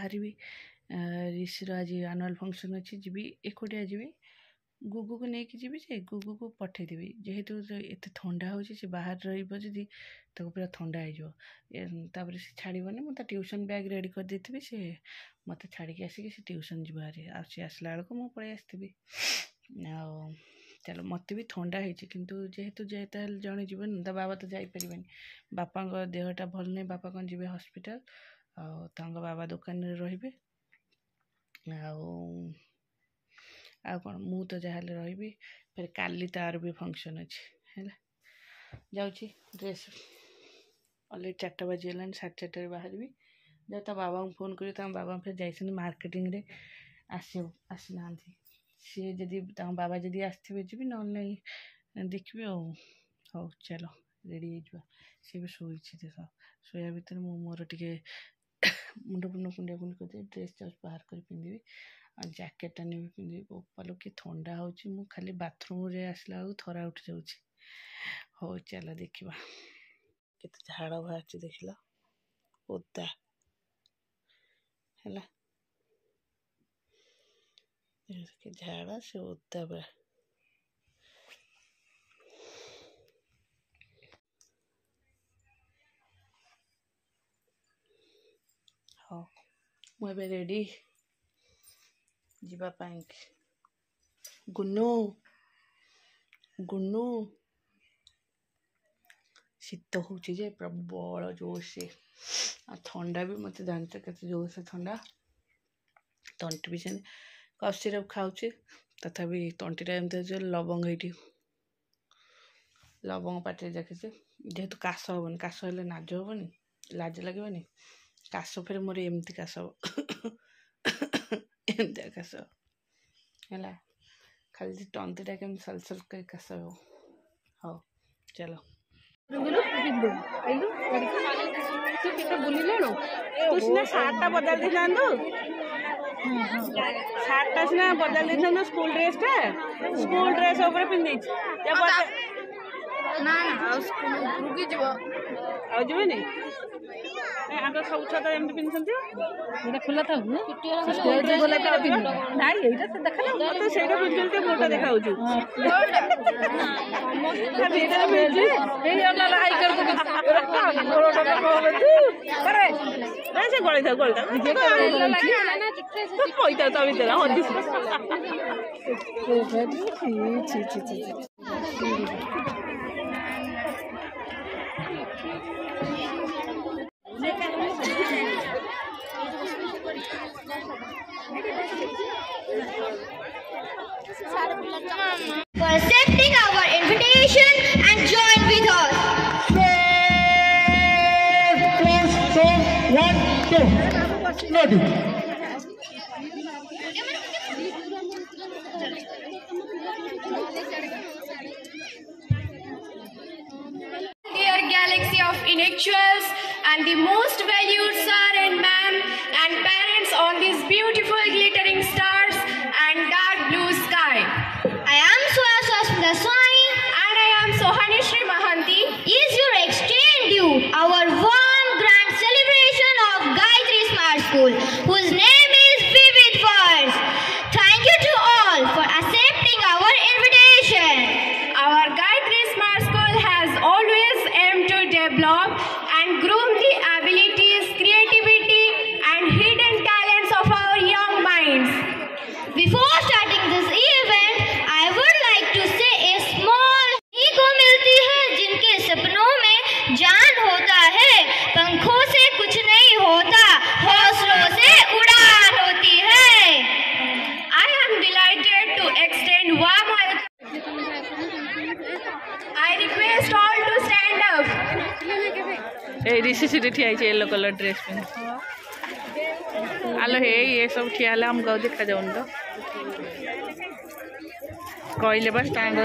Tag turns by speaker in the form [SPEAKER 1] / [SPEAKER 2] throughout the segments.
[SPEAKER 1] बाहर ऋषिर आज annual function अच्छी जी एकुटिया जी गुगु को लेकिन जी से गुगु को पठेदेवी जेहेतु एत ठंडा हो बाहर रही पूरा ठंडा होपर से छाड़बनी मुझे ट्यूशन बैग रेडी कर देती से मत छाड़ी आसिक ट्यूशन जी सी आसला बेलू मुझे पलि आसती चलो मत भी ठंडा होती किंतु जेहेतु जड़े जीवन तो बाबा तो जापर बापा देहटा भल नहीं बापा कौन जी हॉस्पिटल बाबा दुकान रे आ कौन मु तो जहाँ रही फिर काली तार भी फंक्शन अच्छे जाऊँगी ड्रेस अलरेडी 4टा बजीगला 4:30 बाहर जा बाबा को फोन कर बाबा फिर जाइए मार्केटिंग रे आसना सी जदि बाबा जदि आसवे जी ना नहीं देखिए हो चलो रेडी हो सी भी शोई देख शोया भितर मोर टे मुंड फुंड कुंडिया कुंडी कर ड्रेस जाऊँ बाहर कर पिंधि जैकेटा नहीं पिंधि बोपालो कि ठंडा हो खाली बाथरूम रे आसला बेलू थरा उठ जाऊँ हो चलो देखा केते झाड़ बाहर देख लो ओदा है झाड़ से ओदा पूरा हाँ मुझे रेडी जीवाई गुन्नू गुन्नू शीत हो प्रबल जोर से आ ठंडा भी मत जानते के जोर से ठंडा तंटी भी से कफ सिरप खाऊे तथापि तंटीटा एमती लवंग ये लवंग पाटे देखी जेहेतु काश हेनी काश हेल्ले नाज हेनी लाज लगे काश फिर मोर एमती काश एमती काश है खाली तंतीटा केम सलसल कर काश हो चलो बुलिलु सार्टा बदल दी था सार्टा सीना बदल दी था स्कूल ड्रेस ऊपर पिंधि जीवनी आग सब छुआ तो एमती पिंधुंट खोला था मोटा देखा गली था कही था
[SPEAKER 2] for accepting our invitation and join with us. Dear galaxy of intellectuals and the most valued sir and ma'am and parents on these beautiful glittering stars and dark blue sky. I am Swaswasmita Swami and I am Sohanishri Mahanti. Is your exchange due our warm grand celebration of Gayatri Smart School, whose name is Vivid Words. Thank you to all for accepting our invitation. Our Gayatri Smart School has always aimed to develop and groom the abilities, creativity and hidden talents of our young minds. Before starting this event, I would like to say a small को मिलती है जिनके सपनों में जान होता है, पंखों से कुछ नहीं होता, हौसलों से उड़ान होती है. I am delighted to extend warm welcome. I request all to stand up.
[SPEAKER 1] ऋषि से ठिया येलो कलर ड्रेस पहन आलो हे ये सब ठिया हमको देखा जाऊन तो कहले bus stand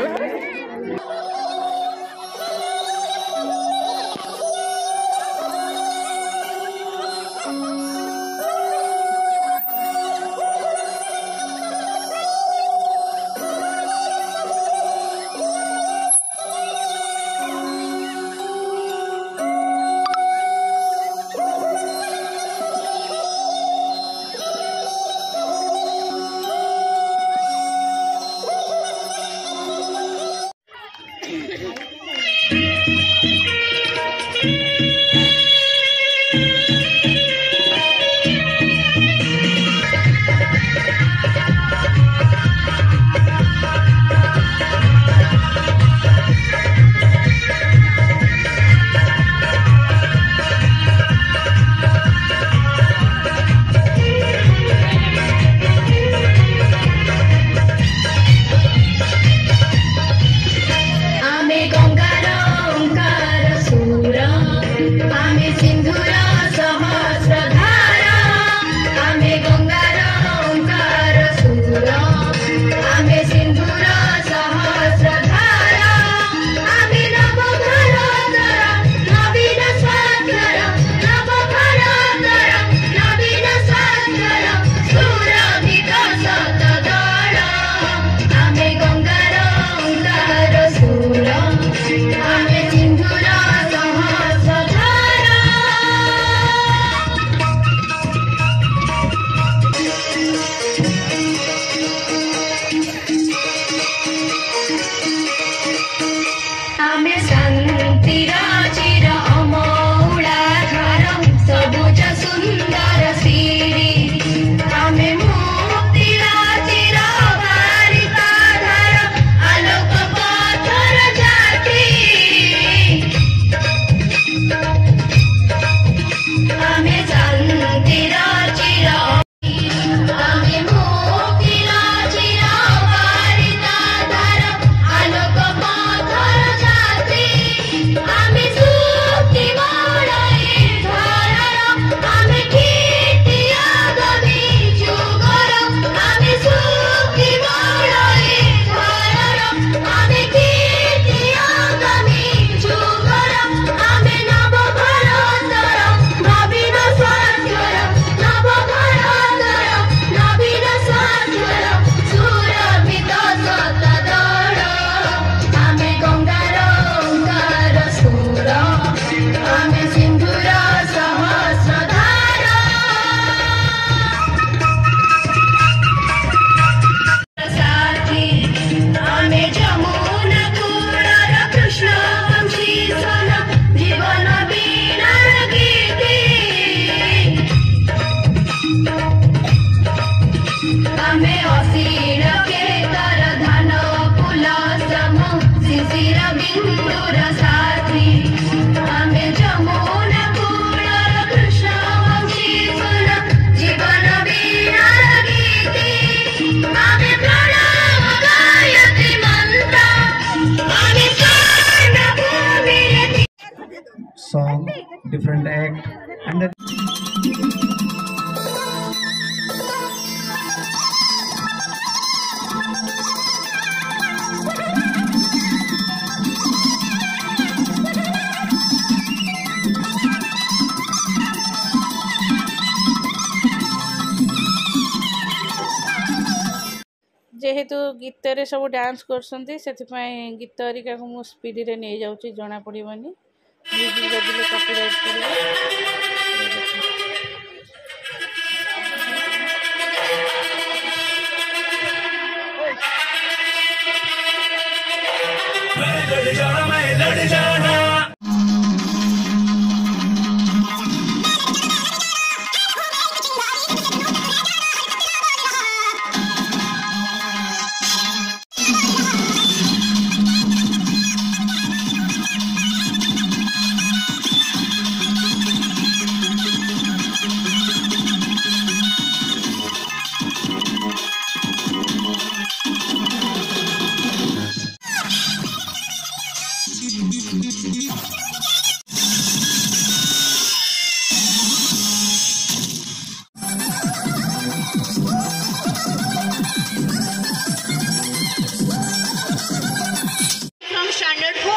[SPEAKER 3] different act, and the
[SPEAKER 1] जेहेतु गीत रे सब डांस करसंती सेथिपाई गीत हरिका को मु स्पीड रे नहीं जाउची जना पड़िबनी म्यूजिक बजिले कॉपीराइट करिवे
[SPEAKER 4] मैं लड़ जाना
[SPEAKER 2] from standard 4.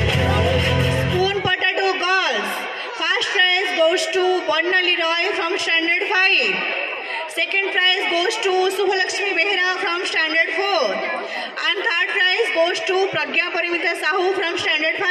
[SPEAKER 2] Spoon Potato Girls. First prize goes to Bonnali Roy from standard 5. Second prize goes to Subhalakshmi Behra from standard 4. And third prize goes to Pragya Parimita Sahu from standard 5.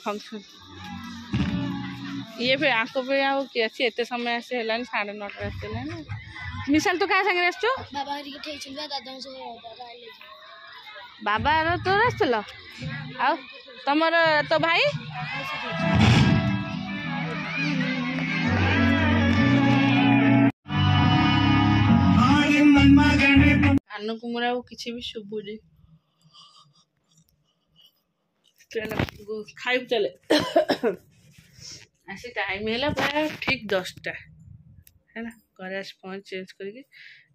[SPEAKER 1] Function ये भी आको भी आउ कि अच्छी एत समय आसे 9:30 आसला ना मिसाल तू क्या संगे आसचु बाबा तोर आसल आ तमर तो भाई कान को मोर किसी भी शुभुनी खाई चले आसी टाइम है प्राय ठीक 10टा है ना घर स्पंज चेंज करके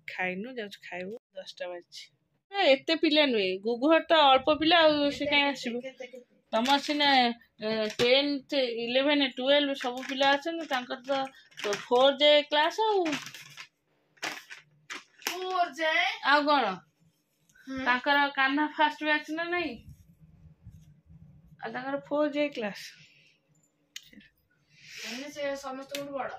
[SPEAKER 1] खाइनु जा खाइबू 10टा बाजी एते पिला नुहे गुगुहर तो अल्प पिला से कहीं आसब तुम सीना 10th 11 12 सब पिला अच्छा तो 4 जाए क्लास आ कौन ताकर कान्हा फास्ट बैच ना नहीं आ 4 जाए क्लास समस्त बड़